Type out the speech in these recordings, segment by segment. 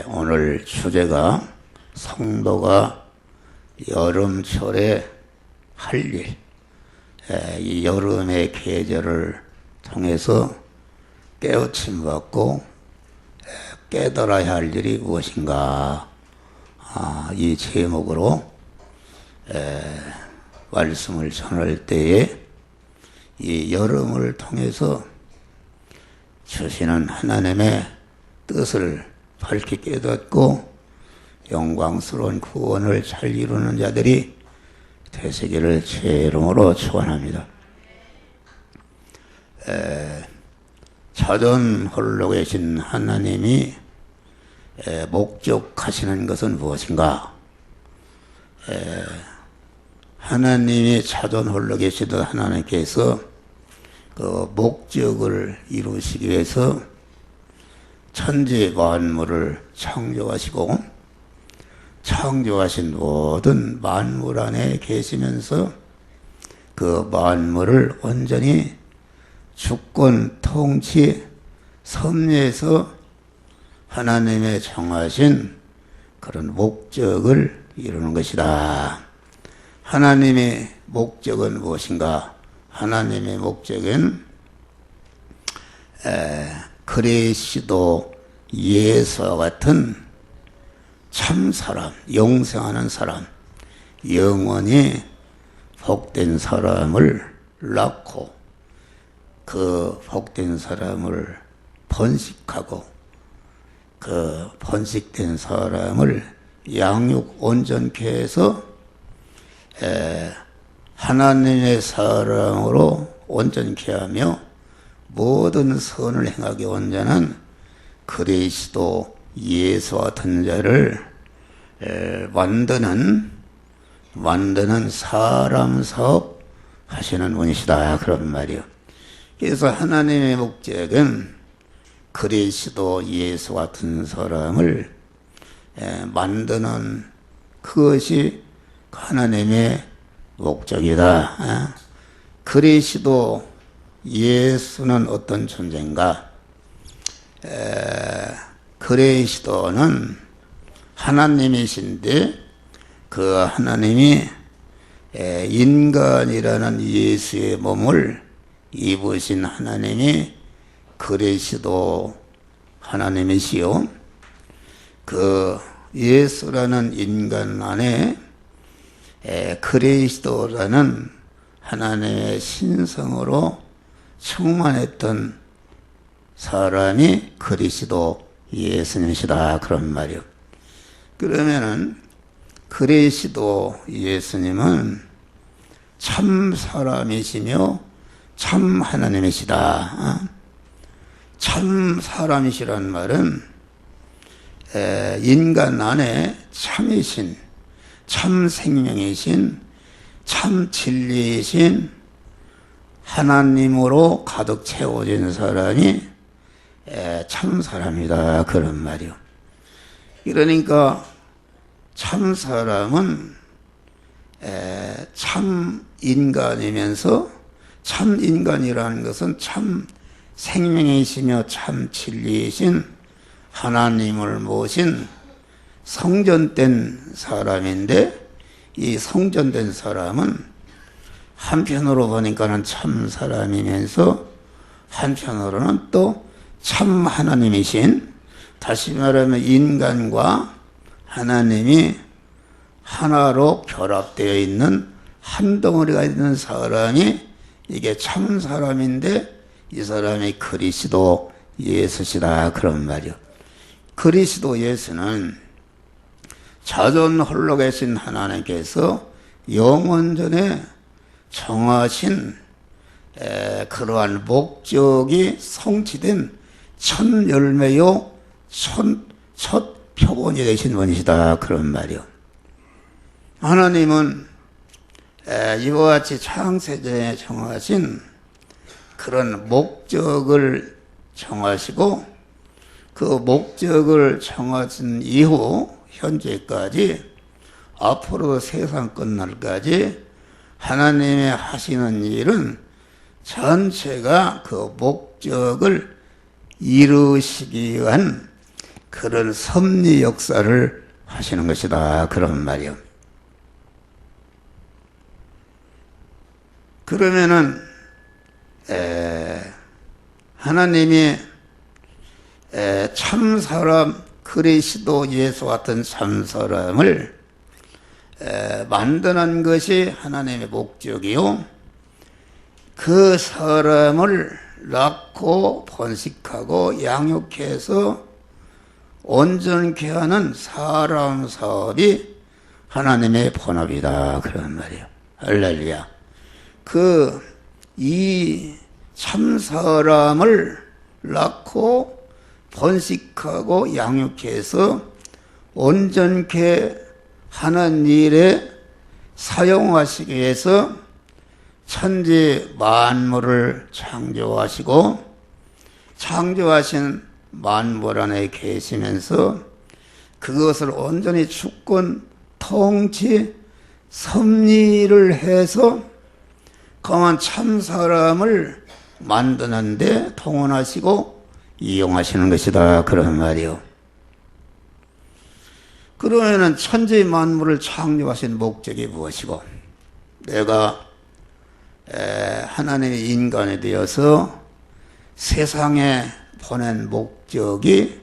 오늘 주제가 성도가 여름철에 할 일, 이 여름의 계절을 통해서 깨우침 받고 깨달아야 할 일이 무엇인가, 이 제목으로 말씀을 전할 때에 이 여름을 통해서 주시는 하나님의 뜻을 밝히 깨닫고 영광스러운 구원을 잘 이루는 자들이 되시기를 제 이름으로 축원합니다. 자전 홀로 계신 하나님이 목적하시는 것은 무엇인가? 하나님이 자전 홀로 계시던 하나님께서 그 목적을 이루시기 위해서 천지 만물을 창조하시고 창조하신 모든 만물 안에 계시면서 그 만물을 온전히 주권, 통치, 섭리해서 하나님의 정하신 그런 목적을 이루는 것이다. 하나님의 목적은 무엇인가? 하나님의 목적은 그리스도 예수와 같은 참 사람, 영생하는 사람, 영원히 복된 사람을 낳고 그 복된 사람을 번식하고 그 번식된 사람을 양육 온전케 해서 하나님의 사랑으로 온전케 하며 모든 선을 행하기 온전한 그리스도 예수와 같은 자를 만드는 사람 사업 하시는 분이시다, 그런 말이요. 그래서 하나님의 목적은 그리스도 예수 같은 사람을 만드는 그것이 하나님의 목적이다. 그리스도 예수는 어떤 존재인가? 그리스도는 하나님이신데 그 하나님이 인간이라는 예수의 몸을 입으신 하나님이 그리스도 하나님이시요. 그 예수라는 인간 안에 그리스도라는 하나님의 신성으로 충만했던 사람이 그리스도 예수님이시다, 그런 말이요. 그러면은 그리스도 예수님은 참 사람이시며 참 하나님이시다. 참 사람이시란 말은 인간 안에 참이신, 참 생명이신, 참 진리이신 하나님으로 가득 채워진 사람이 참 사람이다, 그런 말이요. 그러니까 참 사람은 참 인간이면서 참 인간이라는 것은 참 생명이시며 참 진리이신 하나님을 모신 성전된 사람인데, 이 성전된 사람은 한편으로 보니까는 참 사람이면서 한편으로는 또 참 하나님이신, 다시 말하면 인간과 하나님이 하나로 결합되어 있는 한 덩어리가 있는 사람이 이게 참 사람인데, 이 사람이 그리스도 예수시다, 그런 말이요. 그리스도 예수는 자전 홀로 계신 하나님께서 영원전에 정하신 그러한 목적이 성취된 첫 열매요, 첫 표본이 되신 분이시다, 그런 말이요. 하나님은 이와 같이 창세전에 정하신 그런 목적을 정하시고 그 목적을 정하신 이후 현재까지 앞으로 세상 끝날까지 하나님이 하시는 일은 전체가 그 목적을 이루시기 위한 그 그런 섭리 역사를 하시는 것이다. 그런 말이요. 그러면은 하나님이 참사람 그리스도 예수 같은 참사람을 만드는 것이 하나님의 목적이요. 그 사람을 낳고 번식하고 양육해서 온전케 하는 사람 사업이 하나님의 본업이다. 그런 말이에요. 할렐루야. 이 참사람을 낳고 번식하고 양육해서 온전케 하는 일에 사용하시기 위해서 천지 만물을 창조하시고 창조하신 만물 안에 계시면서 그것을 온전히 주권, 통치, 섭리를 해서 그만 참사람을 만드는데 동원하시고 이용하시는 것이다. 그런 말이요. 그러면은 천지 만물을 창조하신 목적이 무엇이고, 내가 하나님의 인간이 되어서 세상에 보낸 목적이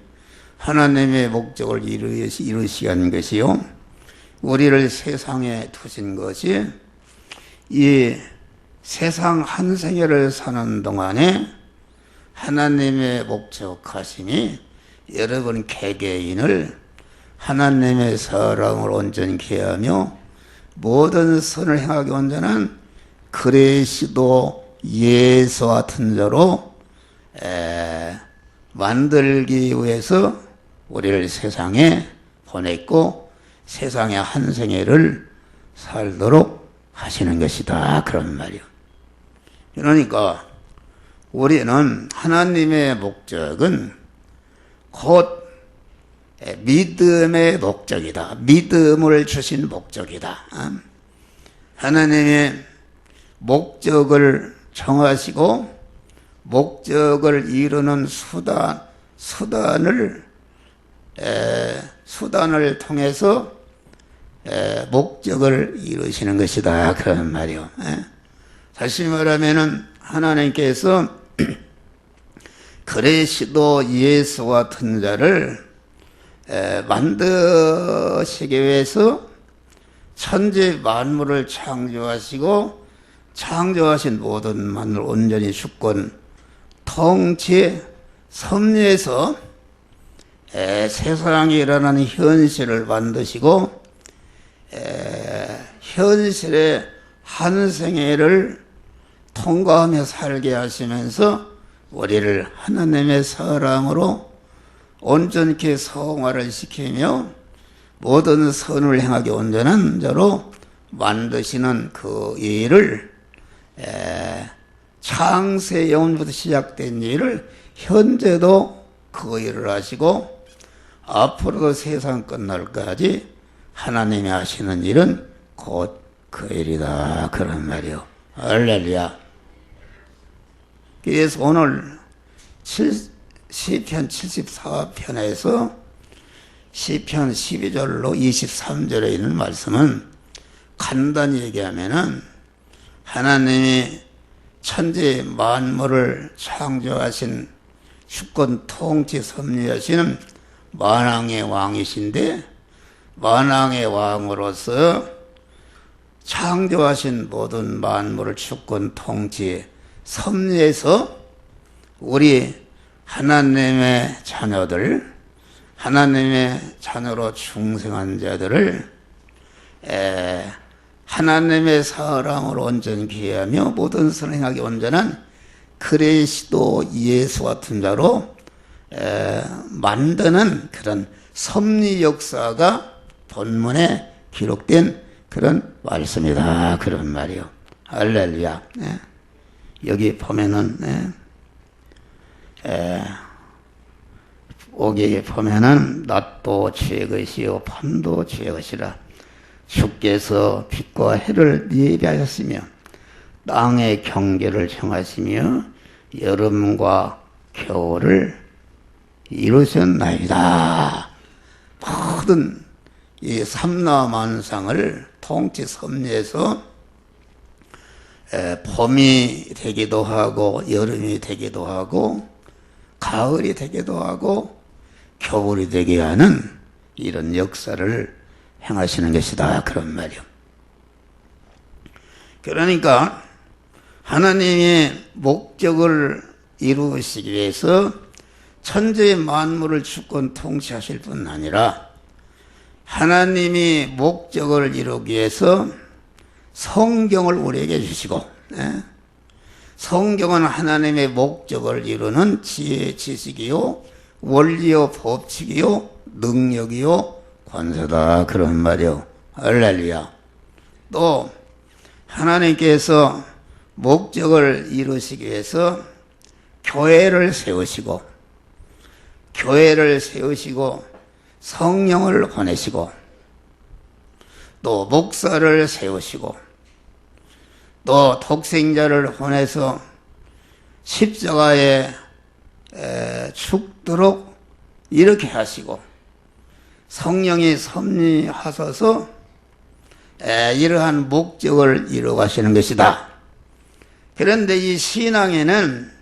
하나님의 목적을 이루시기 하는 것이요. 우리를 세상에 두신 것이 이 세상 한 생애를 사는 동안에 하나님의 목적하심이 여러분 개개인을 하나님의 사랑을 온전케 하며 모든 선을 행하기 온전한 그리스도 예수 같은 자로 만들기 위해서 우리를 세상에 보냈고 세상의 한 생애를 살도록 하시는 것이다. 그런 말이요. 그러니까 우리는 하나님의 목적은 곧 믿음의 목적이다. 믿음을 주신 목적이다. 하나님의 목적을 정하시고 목적을 이루는 수단을 통해서 목적을 이루시는 것이다. 그런 말이요. 다시 말하면은 하나님께서 그리스도 예수 같은 자를 만드시기 위해서 천지 만물을 창조하시고 창조하신 모든 만물 온전히 주권 통치 섭리해서 세상에 일어나는 현실을 만드시고 현실의 한 생애를 통과하며 살게 하시면서 우리를 하나님의 사랑으로 온전케 성화를 시키며 모든 선을 행하기 온전한 자로 만드시는 그 일을 창세 영원부터 시작된 일을 현재도 그 일을 하시고 앞으로도 세상 끝날까지 하나님이 하시는 일은 곧 그 일이다. 그런 말이요. 할렐루야. 그래서 오늘 시편 74편에서 시편 12절로 23절에 있는 말씀은 간단히 얘기하면은 하나님이 천지 만물을 창조하신 주권 통치 섭리하시는 만왕의 왕이신데 만왕의 왕으로서 창조하신 모든 만물을 주권 통치 섭리해서 우리 하나님의 자녀들, 하나님의 자녀로 중생한 자들을 하나님의 사랑으로 온전히 하며 모든 선을 행하기 온전한 그리스도 예수 같은 자로 만드는 그런 섭리 역사가 본문에 기록된 그런 말씀이다. 그런 말이요. 할렐루야. 여기 보면은 여기 보면은 낮도 주의 것이요 밤도 주의 것이라. 주께서 빛과 해를 예비하셨으며 땅의 경계를 정하시며 여름과 겨울을 이루셨나이다. 모든 이 삼라만상을 통치 섭리해서 봄이 되기도 하고 여름이 되기도 하고 가을이 되기도 하고 겨울이 되게 하는 이런 역사를 행하시는 것이다. 그런 말이요. 그러니까 하나님의 목적을 이루시기 위해서 천지 만물을 주권 통치하실 뿐 아니라 하나님이 목적을 이루기 위해서 성경을 우리에게 주시고, 성경은 하나님의 목적을 이루는 지혜, 지식이요 원리요 법칙이요 능력이요 권세다. 그런 말이요. 할렐루야. 또 하나님께서 목적을 이루시기 위해서 교회를 세우시고 성령을 보내시고 또 목사를 세우시고 또 독생자를 보내서 십자가에 죽도록 이렇게 하시고 성령이 섭리하셔서 이러한 목적을 이루어가시는 것이다. 그런데 이 신앙에는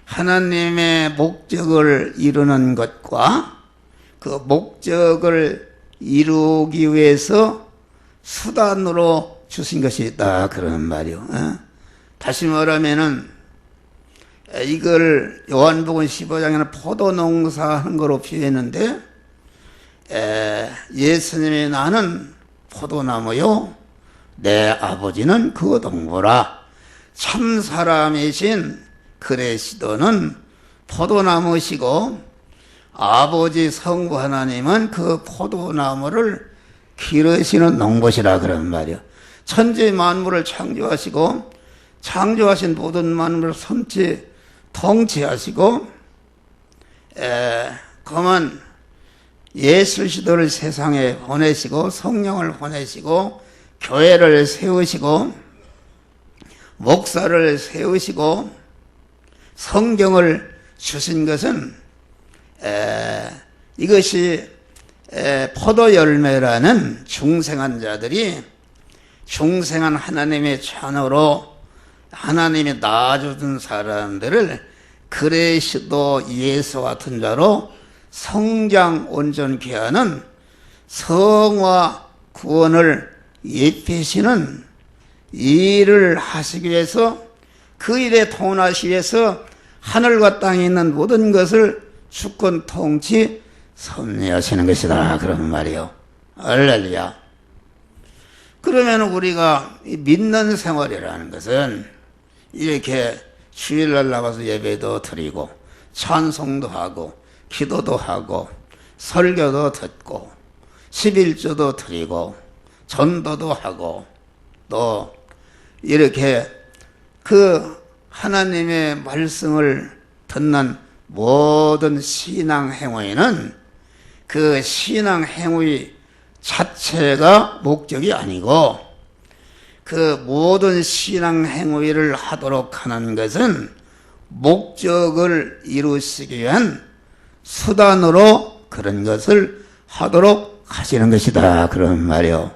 하나님의 목적을 이루는 것과 그 목적을 이루기 위해서 수단으로 주신 것이 있다. 그런 말이요. 다시 말하면은 이걸 요한복음 15장에는 포도농사 하는 거로 표현했는데 예수님이 나는 포도나무요 내 아버지는 그 동부라. 참 사람이신 그리스도는 포도나무시고 아버지 성부 하나님은 그 포도나무를 기르시는 농부시라. 그런 말이요. 천지 만물을 창조하시고 창조하신 모든 만물을 통치하시고 그만 예수 시도를 세상에 보내시고 성령을 보내시고 교회를 세우시고 목사를 세우시고 성경을 주신 것은 이것이 포도 열매라는 중생한 자들이 중생한 하나님의 자녀로 하나님이 낳아주신 사람들을 그리스도 예수 같은 자로 성장 온전케 하는 성화 구원을 입히시는 일을 하시기 위해서 그 일에 통하시기 위해서 하늘과 땅에 있는 모든 것을 주권 통치 섭리하시는 것이다. 그런 말이요. 할렐루야. 그러면 우리가 믿는 생활이라는 것은 이렇게 주일날 나가서 예배도 드리고 찬송도 하고 기도도 하고 설교도 듣고 11조도 드리고 전도도 하고 또 이렇게 그 하나님의 말씀을 듣는 모든 신앙 행위는 그 신앙 행위 자체가 목적이 아니고 그 모든 신앙 행위를 하도록 하는 것은 목적을 이루시기 위한 수단으로 그런 것을 하도록 하시는 것이다. 그런 말이요.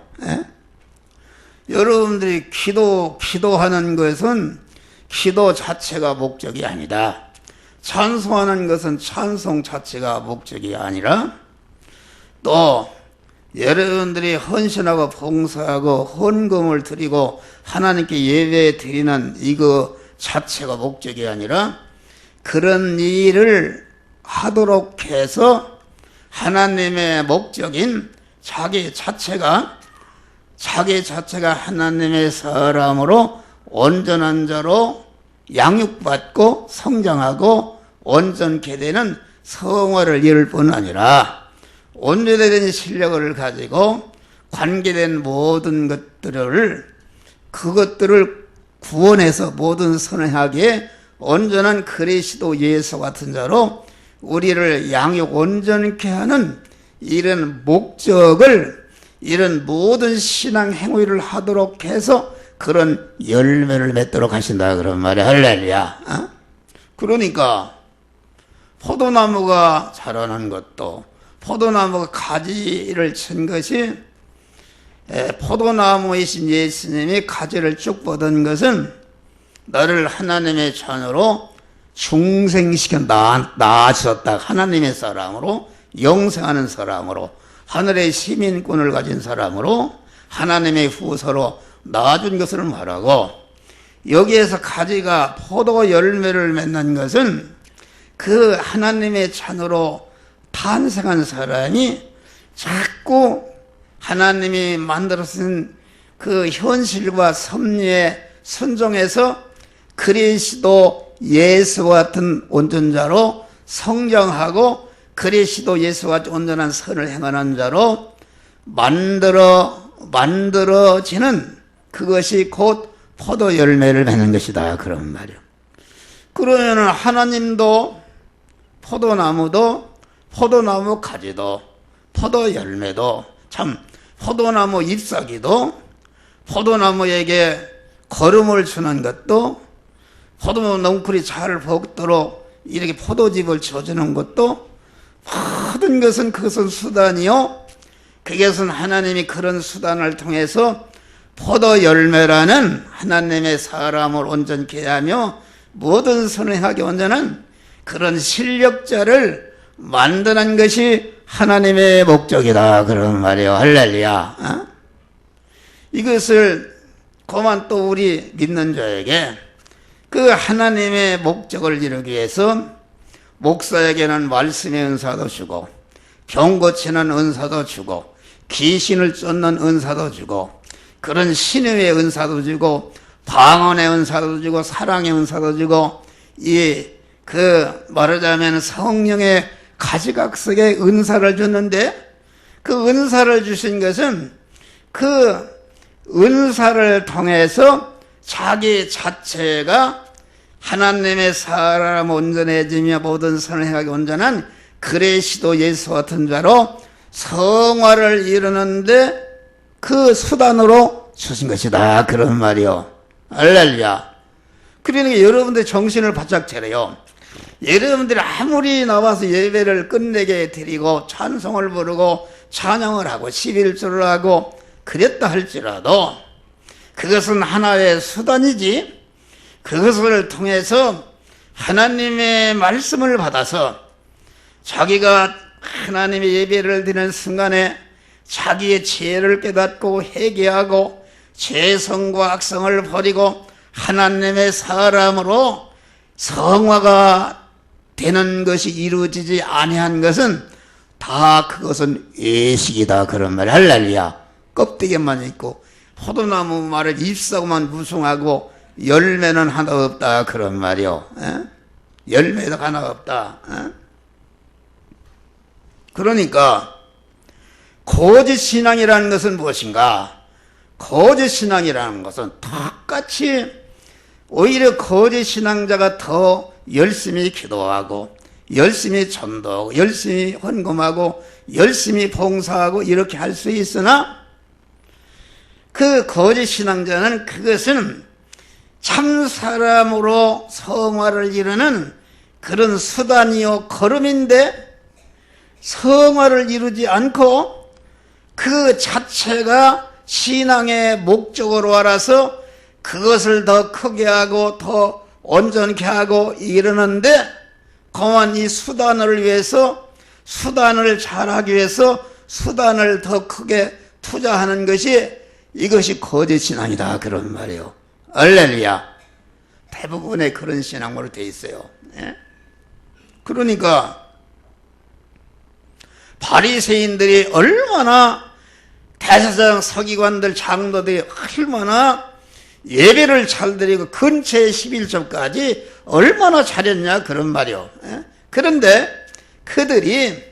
여러분들이 기도하는 것은 기도 자체가 목적이 아니다. 찬송하는 것은 찬송 자체가 목적이 아니라 또 여러분들이 헌신하고 봉사하고 헌금을 드리고 하나님께 예배 드리는 이거 자체가 목적이 아니라 그런 일을 하도록 해서 하나님의 목적인 자기 자체가 하나님의 사람으로 온전한 자로 양육받고 성장하고 온전케 되는 성화를 이룰 뿐 아니라 온전된 실력을 가지고 관계된 모든 그것들을 구원해서 모든 선행하기에 온전한 그리스도 예수 같은 자로 우리를 양육 온전케 하는 이런 목적을 이런 모든 신앙 행위를 하도록 해서 그런 열매를 맺도록 하신다. 그런 말이야. 할렐루야. 그러니까 포도나무가 자라는 것도, 포도나무가 가지를 친 것이, 포도나무이신 예수님이 가지를 쭉 뻗은 것은 너를 하나님의 자녀로 중생시켜 낳아주셨다. 하나님의 사람으로, 영생하는 사람으로, 하늘의 시민권을 가진 사람으로, 하나님의 후서로 낳아준 것을 말하고, 여기에서 가지가 포도 열매를 맺는 것은 그 하나님의 자녀로 탄생한 사람이 자꾸 하나님이 만들어진 그 현실과 섭리에 순종해서 그리스도 예수와 같은 온전자로 성장하고 그리스도 예수와 같은 온전한 선을 행하는 자로 만들어지는 그것이 곧 포도 열매를 맺는 것이다. 그런 말이요. 그러면 하나님도 포도나무도 포도나무 가지도 포도 열매도 참 포도나무 잎사귀도 포도나무에게 거름을 주는 것도 포도 넝쿨이 잘 먹도록 이렇게 포도즙을 줘주는 것도 모든 그것은 수단이요. 그것은 하나님이 그런 수단을 통해서 포도 열매라는 하나님의 사람을 온전케 하며 모든 선행하게 온전한 그런 실력자를 만드는 것이 하나님의 목적이다. 그런 말이에요. 할렐루야. 어? 이것을 그만 또 우리 믿는 자에게 그 하나님의 목적을 이루기 위해서 목사에게는 말씀의 은사도 주고 병 고치는 은사도 주고 귀신을 쫓는 은사도 주고 그런 신의 은사도 주고 방언의 은사도 주고 사랑의 은사도 주고 말하자면 성령의 가지각색의 은사를 줬는데 그 은사를 주신 것은 그 은사를 통해서 자기 자체가 하나님의 사람 온전해지며 모든 선을 행하기 온전한 그리스도 예수 같은 자로 성화를 이루는데 그 수단으로 주신 것이다. 그런 말이요. 할렐루야. 그러니까 여러분들 정신을 바짝 차려요. 여러분들이 아무리 나와서 예배를 끝내게 드리고 찬송을 부르고 찬양을 하고 11조를 하고 그랬다 할지라도 그것은 하나의 수단이지 그것을 통해서 하나님의 말씀을 받아서 자기가 하나님의 예배를 드리는 순간에 자기의 죄를 깨닫고 회개하고 죄성과 악성을 버리고 하나님의 사람으로 성화가 되는 것이 이루어지지 아니한 것은 다 그것은 예식이다. 그런 말. 할렐루야. 껍데기만 있고 포도나무 말을 잎사귀만 무성하고 열매는 하나 없다. 그런 말이요. 열매도 하나 없다. 그러니까 거짓 신앙이라는 것은 무엇인가? 거짓 신앙이라는 것은 똑같이 오히려 거짓 신앙자가 더 열심히 기도하고 열심히 전도하고 열심히 헌금하고 열심히 봉사하고 이렇게 할 수 있으나 그 거짓 신앙자는 그것은 참 사람으로 성화를 이루는 그런 수단이요 걸음인데 성화를 이루지 않고 그 자체가 신앙의 목적으로 알아서 그것을 더 크게 하고 더 온전케 하고 이러는데 그만 이 수단을 위해서 수단을 잘하기 위해서 수단을 더 크게 투자하는 것이 이것이 거짓 신앙이다. 그런 말이에요. 할렐루야. 대부분의 그런 신앙으로 돼 있어요. 그러니까 바리새인들이 얼마나 대제사장 서기관들 장로들이 얼마나 예배를 잘 드리고 근처에 11조까지 얼마나 잘했냐 그런 말이요. 그런데 그들이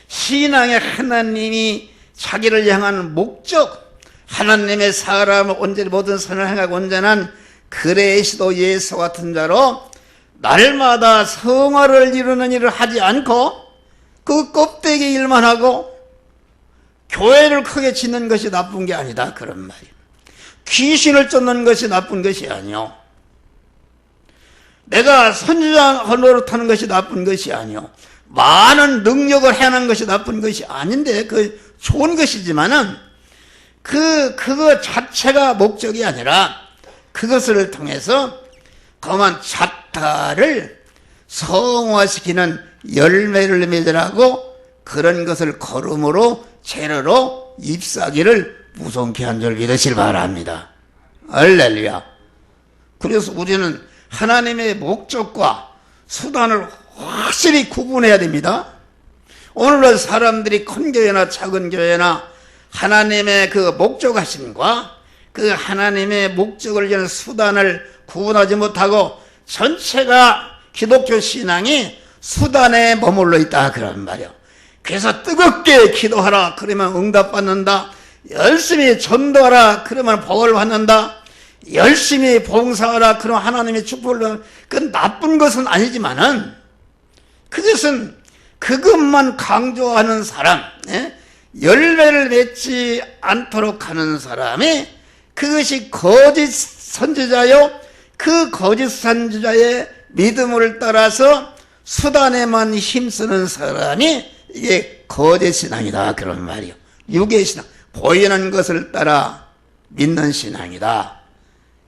신앙의 하나님이 자기를 향하는 목적 하나님의 사람을 온전히 모든 선을 행하고 온전한 그리스도 예수 같은 자로 날마다 성화를 이루는 일을 하지 않고 그 껍데기 일만 하고 교회를 크게 짓는 것이 나쁜 게 아니다. 그런 말이에요. 귀신을 쫓는 것이 나쁜 것이 아니요. 내가 선지자 노릇하는 것이 나쁜 것이 아니요. 많은 능력을 행하는 것이 나쁜 것이 아닌데, 그 좋은 것이지만은, 그거 자체가 목적이 아니라, 그것을 통해서 그만 자타를 성화시키는 열매를 맺으라고 그런 것을 걸음으로 재료로 잎사귀를 무성케 한 줄 믿으시길 바랍니다. 할렐루야. 그래서 우리는 하나님의 목적과 수단을 확실히 구분해야 됩니다. 오늘날 사람들이 큰 교회나 작은 교회나 하나님의 그 목적하심과 그 하나님의 목적을 위한 수단을 구분하지 못하고 전체가 기독교 신앙이 수단에 머물러 있다 그런 말이요. 그래서 뜨겁게 기도하라 그러면 응답받는다. 열심히 전도하라 그러면 복을 받는다. 열심히 봉사하라 그러면 하나님의 축복을 받는다. 그 나쁜 것은 아니지만은 그것은 그것만 강조하는 사람, 열매를 맺지 않도록 하는 사람이 그것이 거짓 선지자요. 그 거짓 선지자의 믿음을 따라서 수단에만 힘쓰는 사람이 이게 거짓 신앙이다 그런 말이요. 육의 신앙, 보이는 것을 따라 믿는 신앙이다.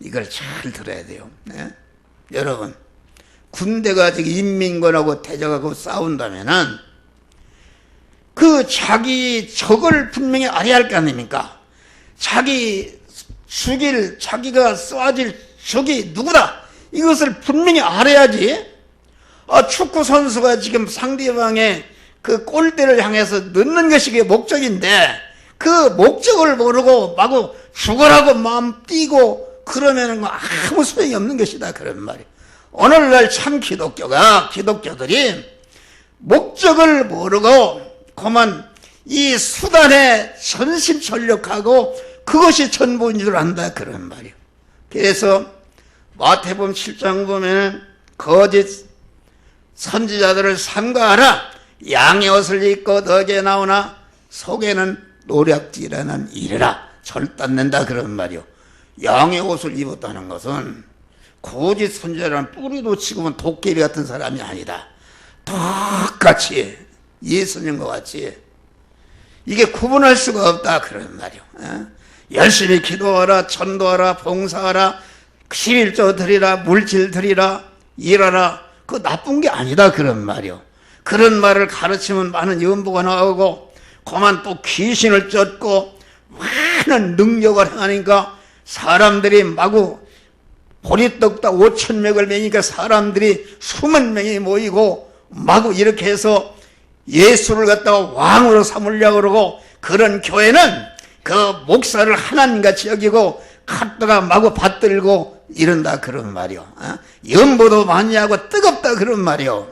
이걸 잘 들어야 돼요. 여러분, 군대가 지금 인민군하고 태적하고 싸운다면은 그 자기 적을 분명히 알아야 할 거 아닙니까? 자기 죽일, 자기가 쏴질 적이 누구다. 이것을 분명히 알아야지. 축구 선수가 지금 상대방의 그 골대를 향해서 넣는 것이 그게 목적인데 그 목적을 모르고 마구 죽으라고 마음 뛰고 그러면은 아무 소용이 없는 것이다 그런 말이에요. 오늘날 참 기독교들이 목적을 모르고 그만 이 수단에 전심전력하고 그것이 전부인 줄 안다 그런 말이에요. 그래서 마태복음 7장 보면 거짓 선지자들을 삼가하라. 양의 옷을 입고 너게 나오나 속에는 노략질하는 이래라. 절단낸다 그런 말이요. 양의 옷을 입었다는 것은 거짓 선지자라는 뿌리도 치고는 도깨비 같은 사람이 아니다. 똑같이 예수님과 같이 이게 구분할 수가 없다 그런 말이요. 열심히 기도하라, 전도하라, 봉사하라, 11조 드리라, 물질 드리라, 일하라. 그거 나쁜 게 아니다 그런 말이요. 그런 말을 가르치면 많은 연보가 나오고 그만 또 귀신을 쫓고 많은 능력을 행하니까 사람들이 마구 보리떡다 5,000명을 매니까 사람들이 수만 명이 모이고 마구 이렇게 해서 예수를 갖다가 왕으로 삼으려고 그러고 그런 교회는 그 목사를 하나님같이 여기고 갖다가 마구 받들고 이런다 그런 말이요. 연보도 많이 하고 뜨겁다 그런 말이요.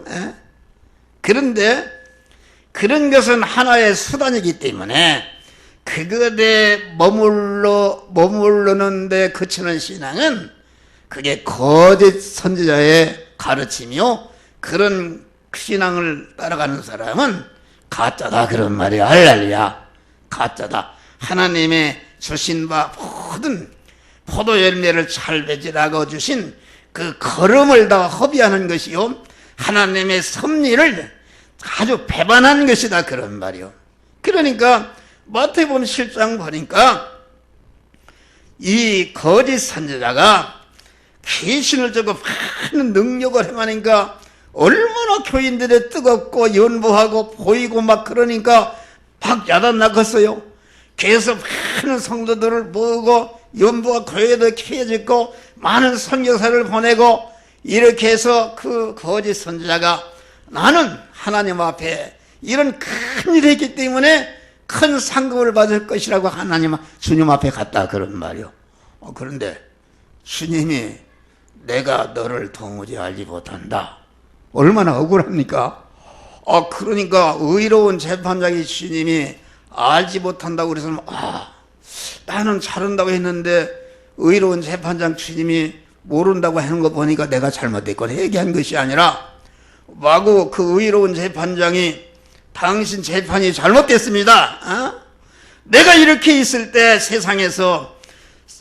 그런데 그런 것은 하나의 수단이기 때문에 그것에 머무르는데 그치는 신앙은 그게 거짓 선지자의 가르침이요. 그런 신앙을 따라가는 사람은 가짜다 그런 말이야. 할렐루야. 가짜다. 하나님의 주신 바 모든 포도 열매를 잘 맺으라고 주신 그 걸음을 다 허비하는 것이요. 하나님의 섭리를 아주 배반한 것이다 그런 말이요. 그러니까 마태복음 7장 보니까 이 거짓 선지자가 귀신을 쫓고 많은 능력을 행하니까 얼마나 교인들이 뜨겁고 연보하고 보이고 막 그러니까 막 야단 나갔어요. 그래서 많은 성도들을 모으고 연보가 교회도 키워졌고 많은 선교사를 보내고 이렇게 해서 그 거짓 선지자가 나는 하나님 앞에 이런 큰 일을 했기 때문에 큰 상급을 받을 것이라고 하나님 주님 앞에 갔다 그런 말이요. 그런데 주님이 내가 너를 도무지 알지 못한다. 얼마나 억울합니까? 그러니까 의로운 재판장이 주님이 알지 못한다고 그래서 나는 잘한다고 했는데 의로운 재판장 주님이 모른다고 하는 거 보니까 내가 잘못됐건 회개한 것이 아니라 마구 그 의로운 재판장이 당신 재판이 잘못됐습니다. 내가 이렇게 있을 때 세상에서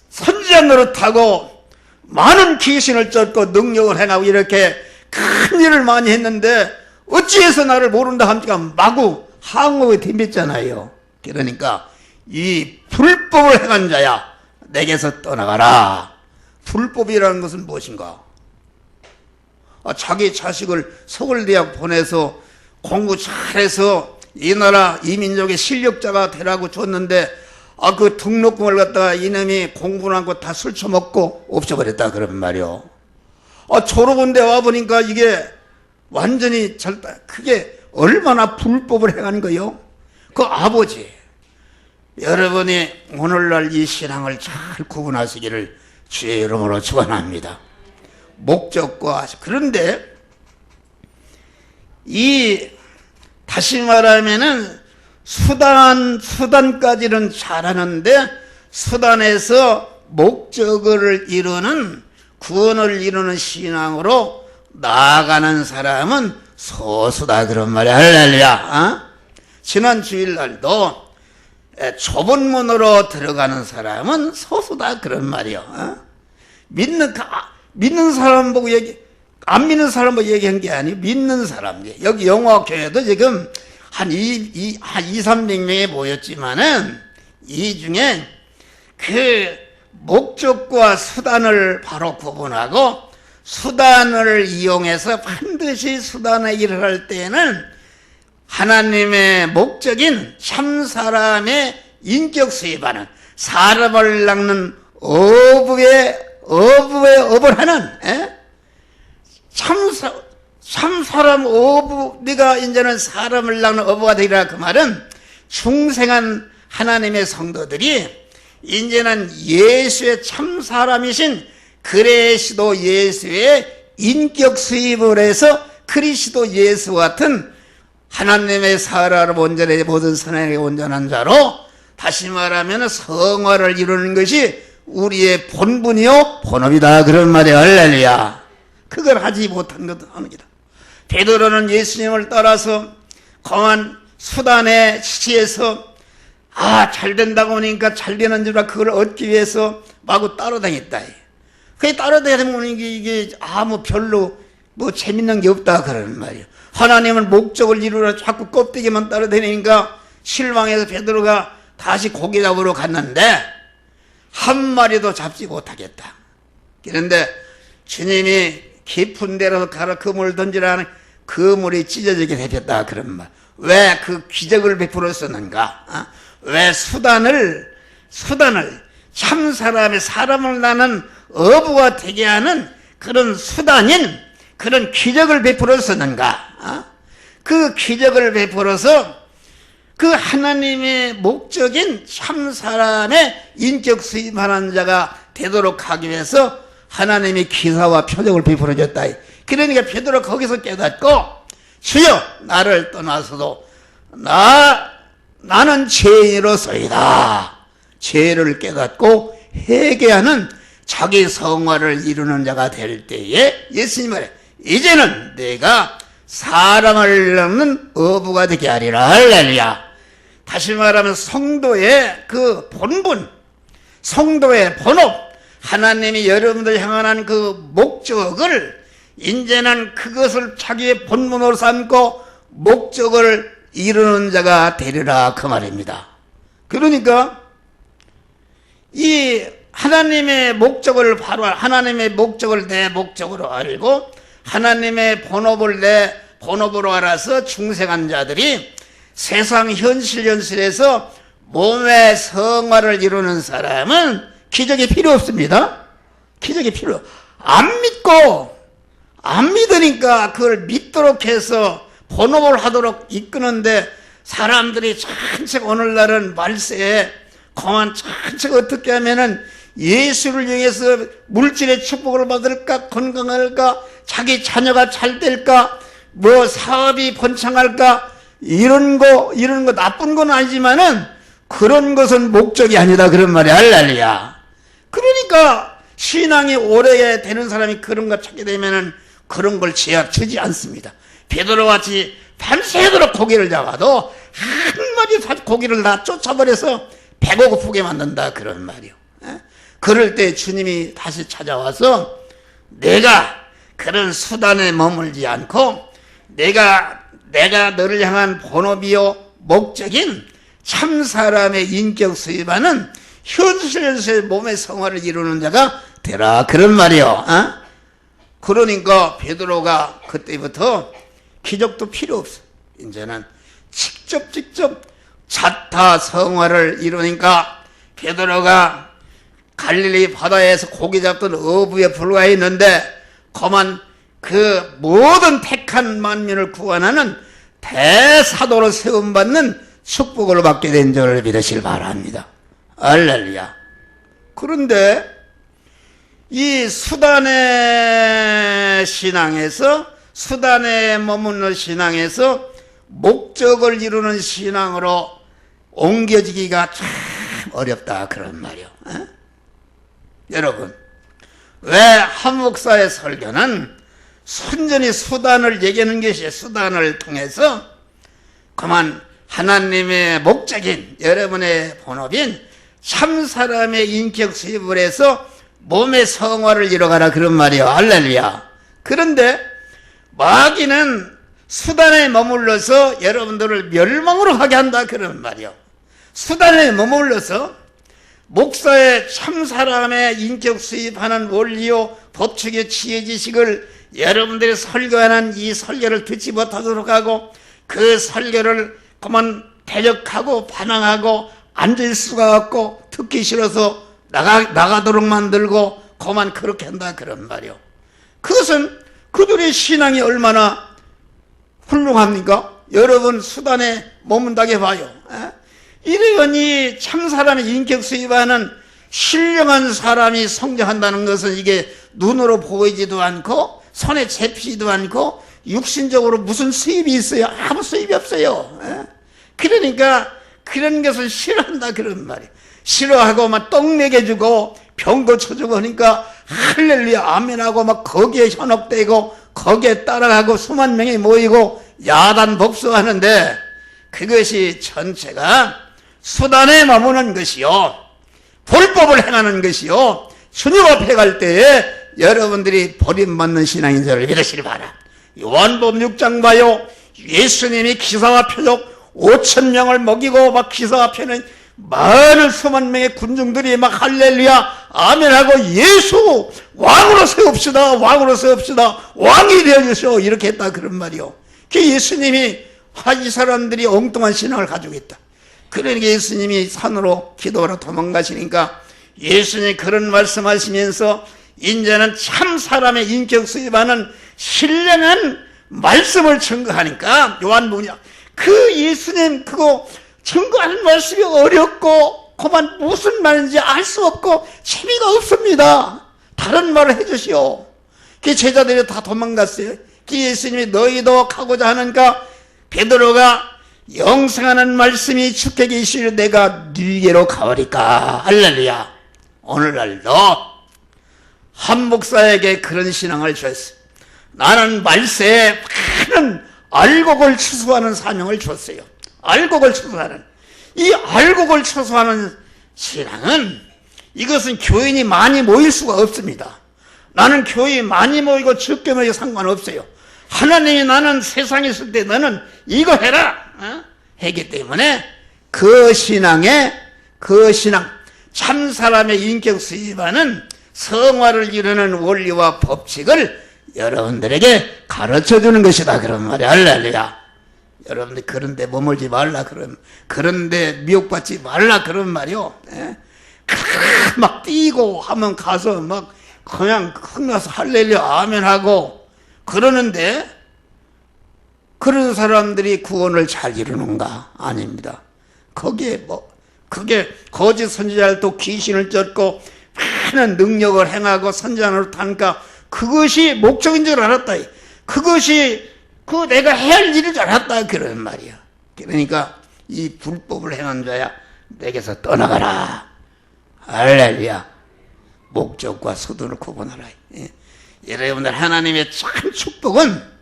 선지자 노릇하고 많은 귀신을 쫓고 능력을 행하고 이렇게 큰 일을 많이 했는데 어찌해서 나를 모른다 합니까? 마구 항목에 덤볐잖아요. 그러니까 이 불법을 행한 자야 내게서 떠나가라. 불법이라는 것은 무엇인가? 자기 자식을 서울대학 보내서 공부 잘해서 이 나라 이 민족의 실력자가 되라고 줬는데 그 등록금을 갖다가 이놈이 공부를 하고 다 술 처먹고 없애버렸다 그런 말이요. 졸업원대 와보니까 이게 완전히 그게 얼마나 불법을 행한 거요? 그 아버지, 여러분이 오늘날 이 신앙을 잘 구분하시기를 주의 이름으로 축원합니다. 목적과 그런데 다시 말하면은 수단까지는 잘하는데 수단에서 목적을 이루는 구원을 이루는 신앙으로 나아가는 사람은 소수다 그런 말이야. 할렐루야. 지난 주일날도 좁은 문으로 들어가는 사람은 소수다 그런 말이야. 믿는 사람 보고 안 믿는 사람 보고 얘기한 게 아니고 믿는 사람. 여기 영화교회도 지금 한 300명이 모였지만은 이 중에 그 목적과 수단을 바로 구분하고 수단을 이용해서 반드시 수단에 일을 할 때에는 하나님의 목적인 참 사람의 인격 수입하는 사람을 낚는 어부를 하는 참 사람 어부, 네가 이제는 사람을 낚는 어부가 되리라. 그 말은 중생한 하나님의 성도들이 이제는 예수의 참 사람이신 그리스도 예수의 인격 수입을 해서 그리스도 예수 같은 하나님의 사랑을 온전히 모든 선행에 온전한 자로 다시 말하면 성화를 이루는 것이 우리의 본분이요 본업이다 그런 말이에요. 할렐루야. 그걸 하지 못한 것도 아닙니다. 베드로는 예수님을 따라서 거한 수단에 취해서 잘 된다고 하니까 잘 되는 줄 알고 그걸 얻기 위해서 마구 따라다녔다. 그게 따라다니면 이게 별로 재밌는 게 없다 그러는 말이에요. 하나님은 목적을 이루려 자꾸 껍데기만 따라다니니까 실망해서 베드로가 다시 고기 잡으러 갔는데 한 마리도 잡지 못하겠다. 그런데 주님이 깊은 데로 가라 그물을 던지라는 그물이 찢어지게 되었다 그런 말. 왜 그 기적을 베풀었었는가? 왜 수단을 참 사람의 사람을 나는 어부가 되게 하는 그런 수단인 그런 기적을 베풀었었는가? 그 기적을 베풀어서 그 하나님의 목적인 참 사람의 인격 수입하는 자가 되도록 하기 위해서 하나님이 기사와 표적을 베풀어 줬다. 그러니까 베드로 거기서 깨닫고 주여 나를 떠나서도 나는 죄인으로서이다. 죄를 깨닫고 회개하는 자기 성화를 이루는 자가 될 때에 예수님 말해 이제는 내가 사람을 낚는 어부가 되게 하리라. 할렐루야. 다시 말하면 성도의 그 본분, 성도의 본업, 하나님이 여러분들 향하는 그 목적을 이제는 그것을 자기의 본분으로 삼고 목적을 이루는 자가 되리라 그 말입니다. 그러니까 이 하나님의 목적을 바로 하나님의 목적을 내 목적으로 알고 하나님의 본업을 내 본업으로 알아서 중생한 자들이 세상 현실에서 몸의 성화를 이루는 사람은 기적이 필요 없습니다. 기적이 필요 안 믿으니까 그걸 믿도록 해서 본업을 하도록 이끄는데 사람들이 잔뜩 오늘날은 말세에 공안 잔뜩 어떻게 하면은 예수를 이용해서 물질의 축복을 받을까, 건강할까, 자기 자녀가 잘 될까, 사업이 번창할까, 이런 거 나쁜 건 아니지만은 그런 것은 목적이 아니다 그런 말이야. 할렐루야. 그러니까 신앙이 오래 되는 사람이 그런 거 찾게 되면은 그런 걸 주지 않습니다. 베드로같이 밤새도록 고기를 잡아도 한 마리 고기를 다 쫓아버려서 배고프게 만든다 그런 말이요. 그럴 때 주님이 다시 찾아와서 내가 그런 수단에 머물지 않고 내가 너를 향한 본업이요 목적인 참 사람의 인격 수입하는 현실에서의 몸의 성화를 이루는 자가 되라, 그런 말이요. 어? 그러니까 베드로가 그때부터 기적도 필요 없어. 이제는 직접 자타 성화를 이루니까 베드로가 갈릴리 바다에서 고기 잡던 어부에 불과했는데 그만 그 모든 택한 만민을 구원하는 대사도로 세움받는 축복을 받게 된 줄을 믿으시길 바랍니다. 할렐루야. 그런데 이 수단의 신앙에서, 수단에 머무는 신앙에서 목적을 이루는 신앙으로 옮겨지기가 참 어렵다, 그런 말이요. 여러분, 왜 한 목사의 설교는 순전히 수단을 얘기하는 것이, 수단을 통해서 그만 하나님의 목적인, 여러분의 본업인 참 사람의 인격 수입을 해서 몸의 성화를 이뤄가라, 그런 말이요. 할렐루야. 그런데 마귀는 수단에 머물러서 여러분들을 멸망으로 가게 한다, 그런 말이요. 수단에 머물러서 목사의 참 사람의 인격 수입하는 원리요 법칙의 지혜 지식을 여러분들이 설교하는 이 설교를 듣지 못하도록 하고 그 설교를 그만 대적하고 반항하고 앉을 수가 없고 듣기 싫어서 나가도록 만들고 그만 그렇게 한다, 그런 말이요. 그것은 그들의 신앙이 얼마나 훌륭합니까? 여러분 수단에 머문다게 봐요. 이러니 참 사람의 인격 수입하는 신령한 사람이 성장한다는 것은 이게 눈으로 보이지도 않고 손에 잡히지도 않고 육신적으로 무슨 수입이 있어요? 아무 수입이 없어요. 그러니까 그런 것을 싫어한다, 그런 말이에요. 싫어하고 막 떡 먹여주고 병 고쳐주고 하니까 할렐루야 아멘하고 막 거기에 현혹되고 거기에 따라가고 수만 명이 모이고 야단 법수하는데 그것이 전체가 수단에 머무는 것이요 불법을 행하는 것이요 주님 앞에 갈 때에 여러분들이 버림받는 신앙인 줄을 믿으시기 바라. 요한복음 6장 봐요. 예수님이 기사와 표적 5,000명을 먹이고 막 기사와 표는 많은 수만 명의 군중들이 막 할렐루야 아멘하고 예수 왕으로 세웁시다, 왕으로 세웁시다, 왕이 되어주시오, 이렇게 했다, 그런 말이요. 그 예수님이 이 사람들이 엉뚱한 신앙을 가지고 있다. 그러니까 예수님이 산으로 기도하러 도망가시니까 예수님이 그런 말씀하시면서 이제는 참 사람의 인격 수입하는 신령한 말씀을 증거하니까 요한복음이야. 그 예수님 그거 증거하는 말씀이 어렵고 그만 무슨 말인지 알 수 없고 재미가 없습니다. 다른 말을 해주시오. 그 제자들이 다 도망갔어요. 그 예수님이 너희도 가고자 하는가? 베드로가 영생하는 말씀이 주께 계시려 내가 네게로 가오리까. 할렐루야. 오늘날도 한 목사에게 그런 신앙을 줬어. 나는 말세에 많은 알곡을 추수하는 사명을 줬어요. 알곡을 추수하는, 이 알곡을 추수하는 신앙은 이것은 교인이 많이 모일 수가 없습니다. 나는 교인이 많이 모이고 적게 모이고 상관없어요. 하나님이 나는 세상에 있을 때 너는 이거 해라 했기 때문에 그 신앙 참 사람의 인격 수입하는 성화를 이루는 원리와 법칙을 여러분들에게 가르쳐주는 것이다, 그런 말이야. 할렐루야. 여러분들 그런데 머물지 말라, 그런데 미혹받지 말라, 그런 말이요. 막 뛰고 하면 가서 막 그냥 흥나서 할렐루야 아멘 하고 그러는데 그런 사람들이 구원을 잘 이루는가? 아닙니다. 그게 거짓 선지자를 또 귀신을 쫓고 많은 능력을 행하고 선지자를 타니까 그것이 목적인 줄 알았다. 그것이 내가 해야 할 일인 줄 알았다, 그런 말이야. 그러니까 이 불법을 행한 자야 내게서 떠나가라. 할렐루야. 목적과 수단을 구분하라. 여러분들 하나님의 참 축복은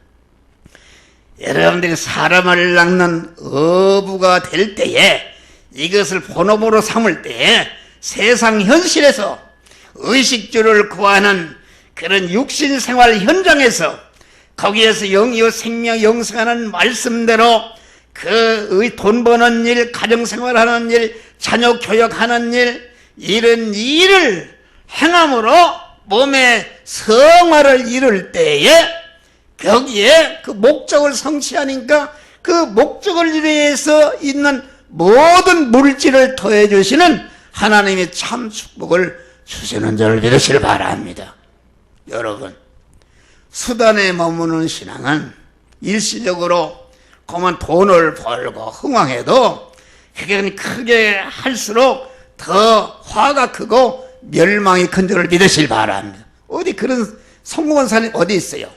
여러분들이 사람을 낚는 어부가 될 때에 이것을 본업으로 삼을 때에 세상 현실에서 의식주를 구하는 그런 육신생활 현장에서 거기에서 영이요 생명 영생하는 말씀대로 그 돈 버는 일, 가정생활하는 일, 자녀 교육하는 일, 이런 일을 행함으로 몸의 성화를 이룰 때에 거기에 그 목적을 성취하니까 그 목적을 위해서 있는 모든 물질을 더해 주시는 하나님의 참 축복을 주시는 줄을 믿으시길 바랍니다. 여러분, 수단에 머무는 신앙은 일시적으로 그만 돈을 벌고 흥왕해도 그게 크게 할수록 더 화가 크고 멸망이 큰 줄을 믿으시길 바랍니다. 어디 그런 성공한 사람이 어디 있어요?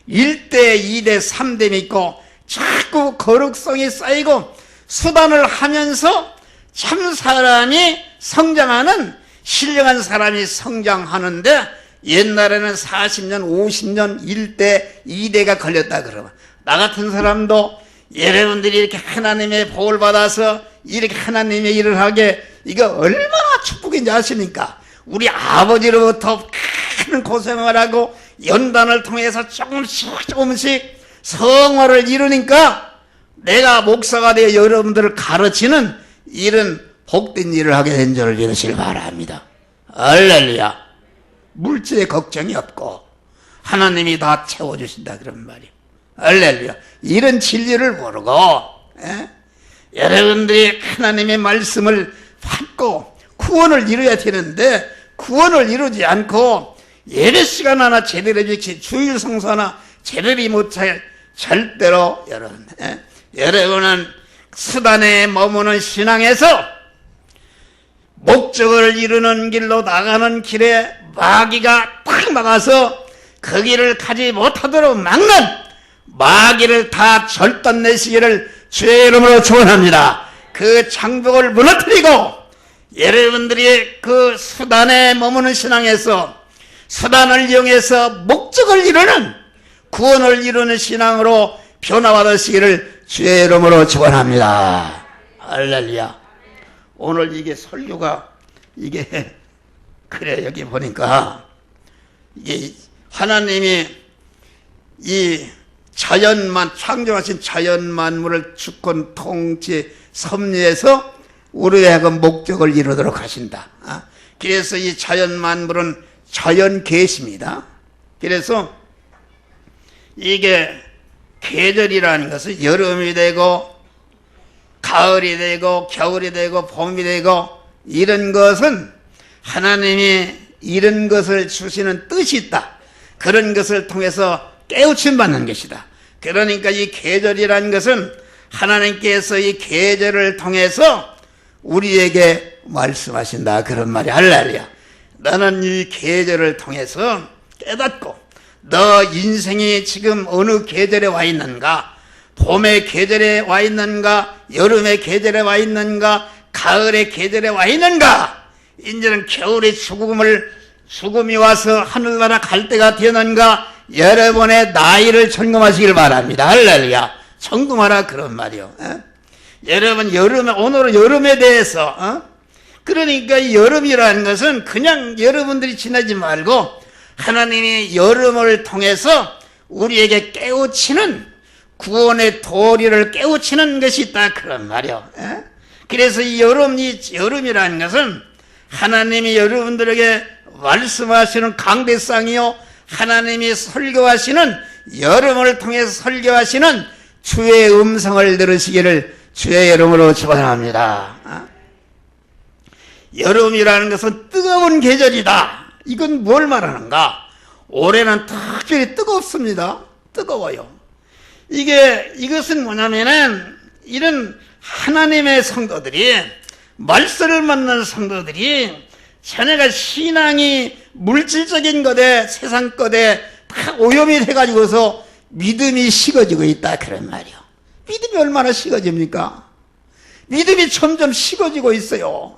1대, 2대, 3대 믿고 자꾸 거룩성이 쌓이고 수단을 하면서 참 사람이 성장하는 신령한 사람이 성장하는데 옛날에는 40년, 50년 1대, 2대가 걸렸다 그러면 나 같은 사람도 여러분들이 이렇게 하나님의 복을 받아서 이렇게 하나님의 일을 하게 이거 얼마나 축복인지 아십니까? 우리 아버지로부터 큰 고생을 하고 연단을 통해서 조금씩 성화를 이루니까 내가 목사가 되어 여러분들을 가르치는 이런 복된 일을 하게 된 줄을 믿으시길 바랍니다. 할렐루야. 물질에 걱정이 없고 하나님이 다 채워주신다 그런 말이에요. 할렐루야. 이런 진리를 모르고 여러분들이 하나님의 말씀을 받고 구원을 이루어야 되는데 구원을 이루지 않고 예배 시간 하나 제대로 지키 주일 성수 하나 제대로 못할 절대로 여러분은 수단에 머무는 신앙에서 목적을 이루는 길로 나가는 길에 마귀가 딱 막아서 그 길을 가지 못하도록 막는 마귀를 다 절단내시기를 주의 이름으로 축원합니다. 그 장벽을 무너뜨리고 여러분들이 그 수단에 머무는 신앙에서 수단을 이용해서 목적을 이루는 구원을 이루는 신앙으로 변화받으시기를 주의 이름으로 축원합니다. 할렐루야. 오늘 이게 설교가 이게 그래 여기 보니까 이게 하나님이 이 자연만 창조하신 자연만물을 주권 통치 섭리해서 우리의 하여금 목적을 이루도록 하신다. 그래서 이 자연만물은 자연계시입니다. 그래서 이게 계절이라는 것은 여름이 되고 가을이 되고 겨울이 되고 봄이 되고 이런 것은 하나님이 이런 것을 주시는 뜻이 있다. 그런 것을 통해서 깨우침 받는 것이다. 그러니까 이 계절이라는 것은 하나님께서 이 계절을 통해서 우리에게 말씀하신다. 그런 말이 할렐루야. 나는 이 계절을 통해서 깨닫고 너 인생이 지금 어느 계절에 와 있는가? 봄의 계절에 와 있는가? 여름의 계절에 와 있는가? 가을의 계절에 와 있는가? 이제는 겨울의 죽음이 와서 하늘나라 갈 때가 되는가? 여러분의 나이를 점검하시길 바랍니다. 할렐루야. 점검하라 그런 말이요. 여러분 오늘은 여름에 대해서 그러니까 이 여름이라는 것은 그냥 여러분들이 지나지 말고 하나님이 여름을 통해서 우리에게 깨우치는 구원의 도리를 깨우치는 것이 있다 그런 말이요. 그래서 이 여름이라는 것은 하나님이 여러분들에게 말씀하시는 강대상이요 하나님이 설교하시는 여름을 통해서 설교하시는 주의 음성을 들으시기를 주의 이름으로 축원합니다. 여름이라는 것은 뜨거운 계절이다. 이건 뭘 말하는가? 올해는 특별히 뜨겁습니다. 뜨거워요. 이것은 뭐냐면은 이런 하나님의 성도들이 말씀을 만난 성도들이 자네가 신앙이 물질적인 것에 세상 것에 다 오염이 돼가지고서 믿음이 식어지고 있다 그런 말이요. 믿음이 얼마나 식어집니까? 믿음이 점점 식어지고 있어요.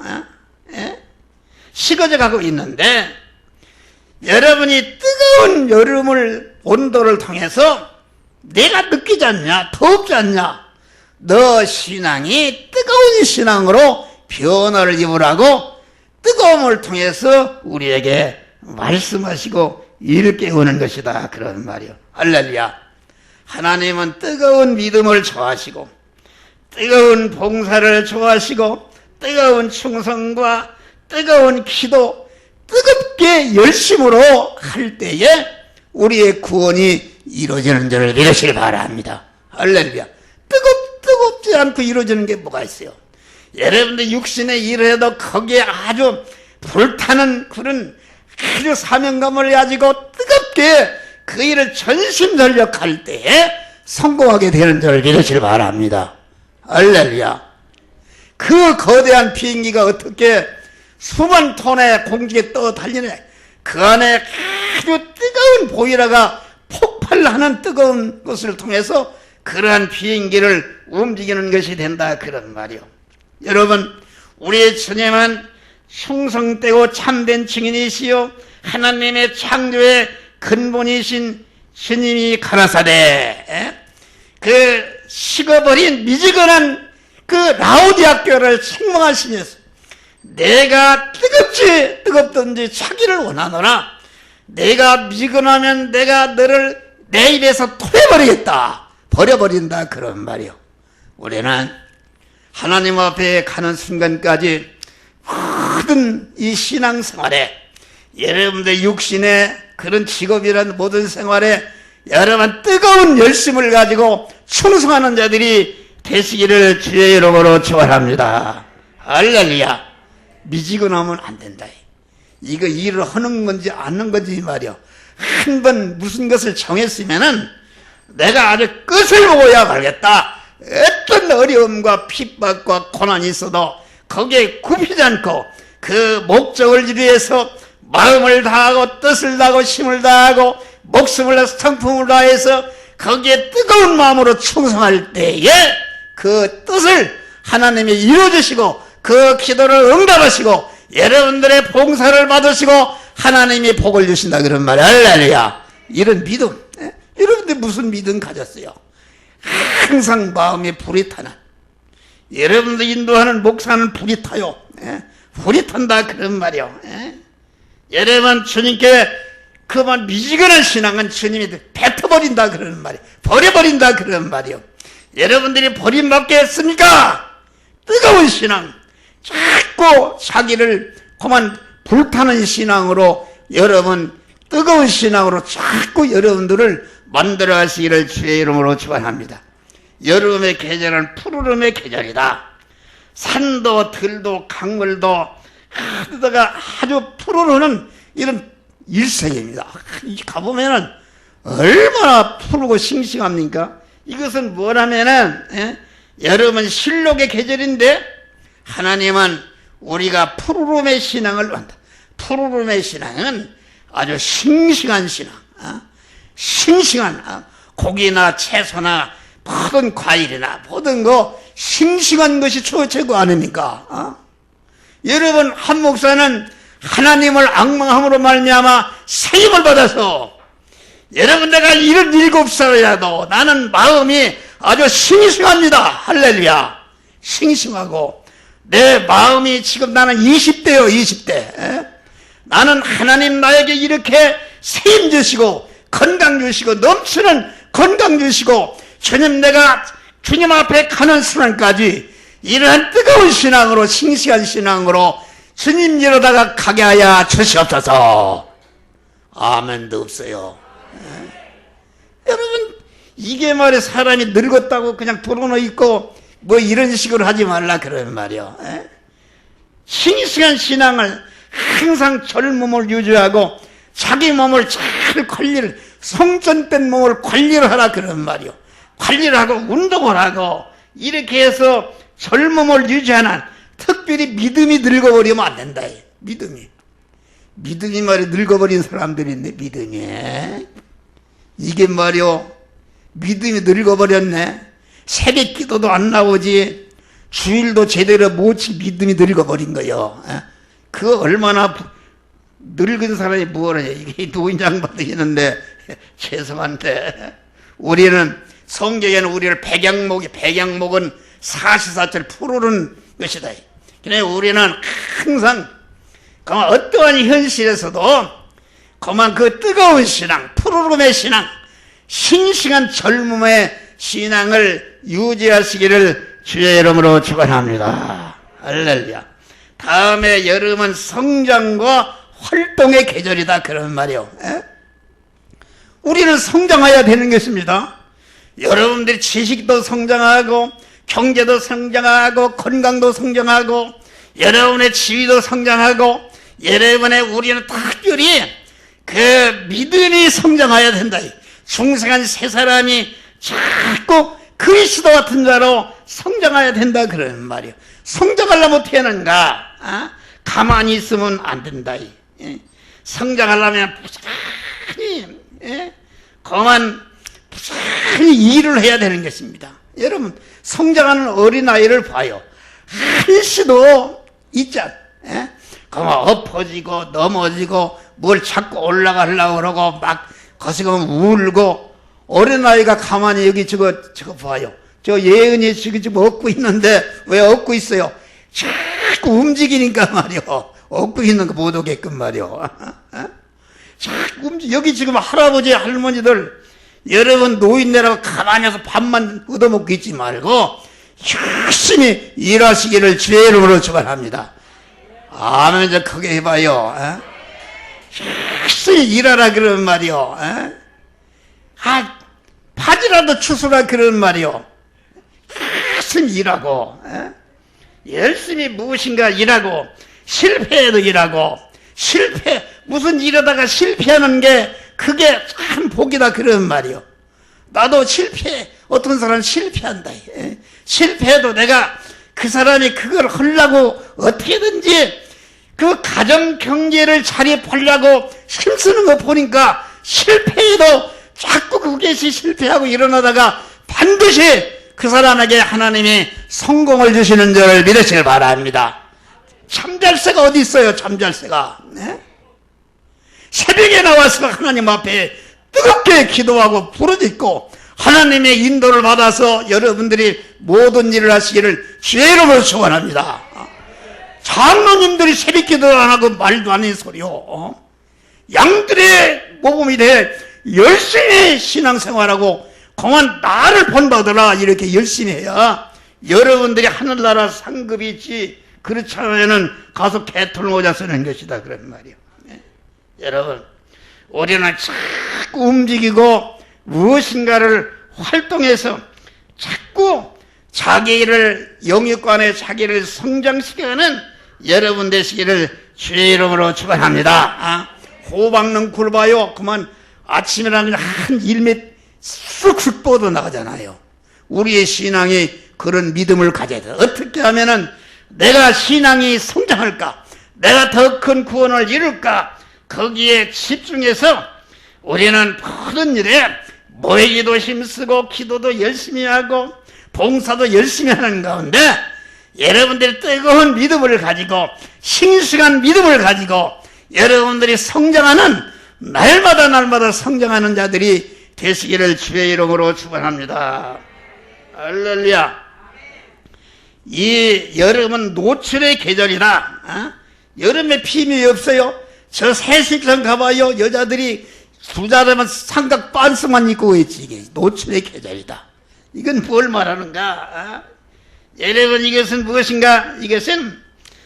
식어져 가고 있는데 여러분이 뜨거운 여름을 온도를 통해서 내가 느끼지 않냐? 더웁지 않냐? 너 신앙이 뜨거운 신앙으로 변화를 입으라고 뜨거움을 통해서 우리에게 말씀하시고 이를 깨우는 것이다. 그런 말이요. 할렐루야. 하나님은 뜨거운 믿음을 좋아하시고 뜨거운 봉사를 좋아하시고 뜨거운 충성과 뜨거운 기도 뜨겁게 열심으로 할 때에 우리의 구원이 이루어지는 줄을 믿으시기 바랍니다. 할렐루야. 뜨겁지 않고 이루어지는 게 뭐가 있어요? 여러분들 육신의 일을 해도 거기에 아주 불타는 그런 아주 사명감을 가지고 뜨겁게 그 일을 전심전력할 때에 성공하게 되는 줄을 믿으시기 바랍니다. 할렐루야. 그 거대한 비행기가 어떻게 수만 톤의 공중에 떠달리네. 그 안에 아주 뜨거운 보일러가 폭발하는 뜨거운 것을 통해서 그러한 비행기를 움직이는 것이 된다. 그런 말이요. 여러분, 우리의 주님은 충성되고 참된 증인이시요 하나님의 창조의 근본이신 주님이 가라사대 그 식어버린 미지근한 그 라오디아 교회를 책망하시면서 내가 뜨겁든지 차기를 원하노라. 내가 미지근하면 내가 너를 내 입에서 토해버리겠다. 버려버린다. 그런 말이요. 우리는 하나님 앞에 가는 순간까지 모든 이 신앙생활에 여러분들 육신의 그런 직업이란 모든 생활에 여러분 뜨거운 열심을 가지고 충성하는 자들이 되시기를 주의 이름으로 축원합니다. 할렐루야. 미지근하면 안 된다. 이거 일을 하는 건지 안 하는 건지 말이요. 한 번 무슨 것을 정했으면은 내가 아주 끝을 보고야 말겠다. 어떤 어려움과 핍박과 고난이 있어도 거기에 굽히지 않고 그 목적을 위해서 마음을 다하고 뜻을 다하고 힘을 다하고 목숨을 다해서 성품을 다해서 거기에 뜨거운 마음으로 충성할 때에 그 뜻을 하나님이 이루어주시고 그 기도를 응답하시고 여러분들의 봉사를 받으시고 하나님이 복을 주신다. 그런 말이야. 할렐루야. 이런 믿음. 여러분들 무슨 믿음 가졌어요? 항상 마음에 불이 타는, 여러분들 인도하는 목사는 불이 타요. 불이 탄다. 그런 말이요. 여러분 주님께 그만 미지근한 신앙은 주님이 뱉어버린다. 그런 말이요. 버려버린다. 그런 말이요. 여러분들이 버림받게 했습니까? 뜨거운 신앙, 자꾸 자기를 그만 불타는 신앙으로 여러분 뜨거운 신앙으로 자꾸 여러분들을 만들어 가시기를 주의 이름으로 축원합니다. 여름의 계절은 푸르름의 계절이다. 산도 들도 강물도 하다가 아주 푸르르는 이런 일색입니다. 가보면은 얼마나 푸르고 싱싱합니까? 이것은 뭐라면은 여름은 실록의 계절인데 하나님은 우리가 푸르름의 신앙을 한다. 푸르름의 신앙은 아주 싱싱한 신앙, 싱싱한 고기나 채소나 모든 과일이나 모든 거 싱싱한 것이 최고 아닙니까? 여러분 한 목사는 하나님을 앙망함으로 말미암아 세임을 받아서 여러분 내가 77살이라도 나는 마음이 아주 싱싱합니다. 할렐루야. 싱싱하고 내 마음이 지금 나는 20대요. 20대. 나는 하나님 나에게 이렇게 세임 주시고 건강 주시고 넘치는 건강 주시고 주님 내가 주님 앞에 가는 순간까지 이러한 뜨거운 신앙으로 싱싱한 신앙으로 주님 이러다가 가게 하여 주시옵소서. 아멘도 없어요. 여러분 이게 말이야 사람이 늙었다고 그냥 불어넣어 있고 뭐 이런 식으로 하지 말라 그러는 말이요. 싱싱한 신앙을 항상 젊음을 유지하고 자기 몸을 잘 관리를 성전된 몸을 관리를 하라 그런 말이요. 관리를 하고 운동을 하고 이렇게 해서 젊음을 유지하는 특별히 믿음이 늙어버리면 안 된다. 믿음이 말이 늙어버린 사람들이 있네. 믿음이 이게 말이요 믿음이 늙어버렸네. 새벽 기도도 안 나오지 주일도 제대로 못지 믿음이 늙어버린 거요. 그 얼마나 늙은 사람이 뭘 해. 이게 노인 양반이는데 죄송한데 우리는 성경에는 우리를 백양목은 사시사철 푸르는 것이다. 그래 우리는 항상 그만 어떠한 현실에서도 그만 그 뜨거운 신앙, 푸르름의 신앙, 싱싱한 젊음의 신앙을 유지하시기를 주의 이름으로 축원합니다. 할렐루야. 다음에 여름은 성장과 활동의 계절이다 그런 말이요. 우리는 성장해야 되는 것입니다. 여러분들이 지식도 성장하고 경제도 성장하고 건강도 성장하고 여러분의 지위도 성장하고 여러분의 우리는 특별히 그 믿음이 성장해야 된다. 중생한 세 사람이 자꾸 그리스도 같은 자로 성장해야 된다 그런 말이요. 성장하려면 어떻게 하는가? 가만히 있으면 안 된다. 성장하려면 부지런히 그만 부지런히 일을 해야 되는 것입니다. 여러분 성장하는 어린아이를 봐요. 한시도 있잖아. 그만 엎어지고 넘어지고 뭘 자꾸 올라가려고 그러고 막 거시고 울고 어린아이가 가만히 여기 저거 봐요. 저 예은이 지금 얻고 있는데 왜 얻고 있어요? 자꾸 움직이니까 말이요. 얻고 있는 거 못 오게끔 말이요. 자꾸 여기 지금 할아버지 할머니들 여러분 노인네라고 가만히 해서 밥만 얻어먹고 있지 말고 열심히 일하시기를 주의 이름으로 축원합니다. 아멘. 이제 크게 해봐요. 열심히 일하라 그런 말이요. 바지라도 추수라 그런 말이요. 열심히 일하고 열심히 무엇인가 일하고 실패해도 일하고 무슨 일하다가 실패하는 게 그게 참 복이다 그런 말이요. 나도 어떤 사람은 실패한다. 실패해도 내가 그 사람이 그걸 하려고 어떻게든지 그 가정 경제를 자립하려고 힘쓰는 거 보니까 실패해도 자꾸 그것이 실패하고 일어나다가 반드시 그 사람에게 하나님이 성공을 주시는 줄 믿으시길 바랍니다. 참잘새가 어디 있어요? 참잘새가 새벽에 나와서 하나님 앞에 뜨겁게 기도하고 부르짖고 하나님의 인도를 받아서 여러분들이 모든 일을 하시기를 주의 이름으로 축원합니다. 장로님들이 새벽 기도를 안 하고 말도 안 하는 소리요. 양들의 모범이 돼 열심히 신앙생활하고 그만 나를 본받으라 이렇게 열심히 해야 여러분들이 하늘나라 상급이 있지 그렇지 않으면 가서 개털 모자 쓰는 것이다 그런 말이요. 여러분 우리는 자꾸 움직이고 무엇인가를 활동해서 자꾸 자기 일을 영육간에 자기를 성장시켜가는 여러분 되시기를 주의 이름으로 축원합니다. 호박능 굴봐요. 그만 아침이라면 한 1m 쑥쑥 뻗어 나가잖아요. 우리의 신앙이 그런 믿음을 가져야 돼. 어떻게 하면은 내가 신앙이 성장할까? 내가 더 큰 구원을 이룰까? 거기에 집중해서 우리는 모든 일에 모이기도 힘쓰고 기도도 열심히 하고 봉사도 열심히 하는 가운데 여러분들이 뜨거운 믿음을 가지고 싱싱한 믿음을 가지고 여러분들이 성장하는 날마다 성장하는 자들이 되시기를 주의 이름으로 축원합니다. 할렐루야. 이 여름은 노출의 계절이라 여름에 피임이 없어요. 저 새식장 가봐요. 여자들이 부자라면 삼각 반스만 입고 있지. 이게 노출의 계절이다. 이건 뭘 말하는가? 여러분 이것은 무엇인가? 이것은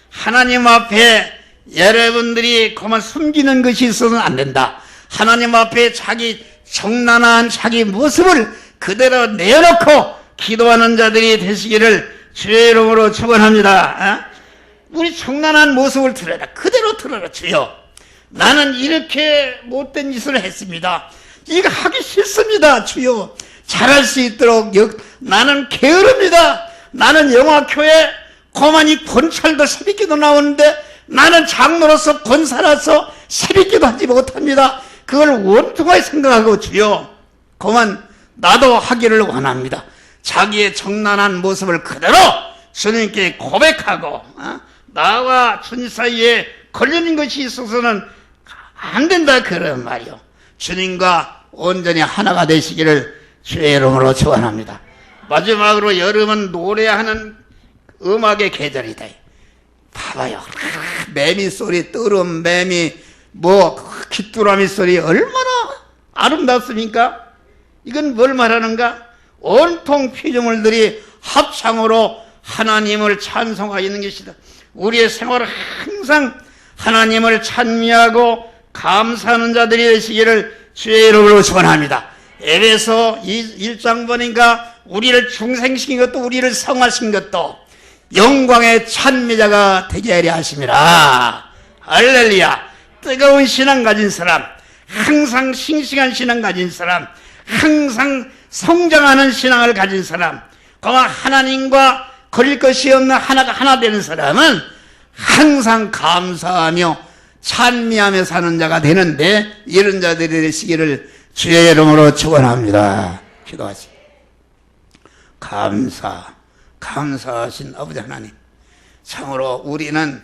하나님 앞에 여러분들이 그만 숨기는 것이 있어서는 안 된다. 하나님 앞에 자기 정난한 자기 모습을 그대로 내어놓고 기도하는 자들이 되시기를 주의 이름으로 축원합니다. 우리 정난한 모습을 드러라. 그대로 드러라. 주여 나는 이렇게 못된 짓을 했습니다. 이거 하기 싫습니다. 주여 잘할 수 있도록 나는 게으릅니다. 나는 영화교회 고만이 권찰도 새벽기도 나오는데 나는 장로로서 권사라서 새벽기도 하지 못합니다. 그걸 원통하게 생각하고 주여 그만 나도 하기를 원합니다. 자기의 정난한 모습을 그대로 주님께 고백하고 나와 주님 사이에 걸리는 것이 있어서는 안 된다 그런 말이요. 주님과 온전히 하나가 되시기를 주의 이름으로 축원합니다. 마지막으로 여름은 노래하는 음악의 계절이다. 봐봐요. 매미 소리, 뜨름 매미, 귀뚜라미 소리 얼마나 아름답습니까? 이건 뭘 말하는가? 온통 피조물들이 합창으로 하나님을 찬송하고 있는 것이다. 우리의 생활을 항상 하나님을 찬미하고 감사하는 자들이 되시기를 주의 이름으로 축원합니다. 에베소 1장 보니까 우리를 중생시킨 것도 우리를 성화시킨 것도 영광의 찬미자가 되게 하려 하심이라. 할렐루야. 뜨거운 신앙 가진 사람, 항상 싱싱한 신앙 가진 사람, 항상 성장하는 신앙을 가진 사람, 하나님과 거릴 것이 없는 하나 되는 사람은 항상 감사하며 찬미하며 사는 자가 되는데, 이런 자들이 되시기를 주의 이름으로 축원합니다. 기도하시기. 감사하신 아버지 하나님, 참으로 우리는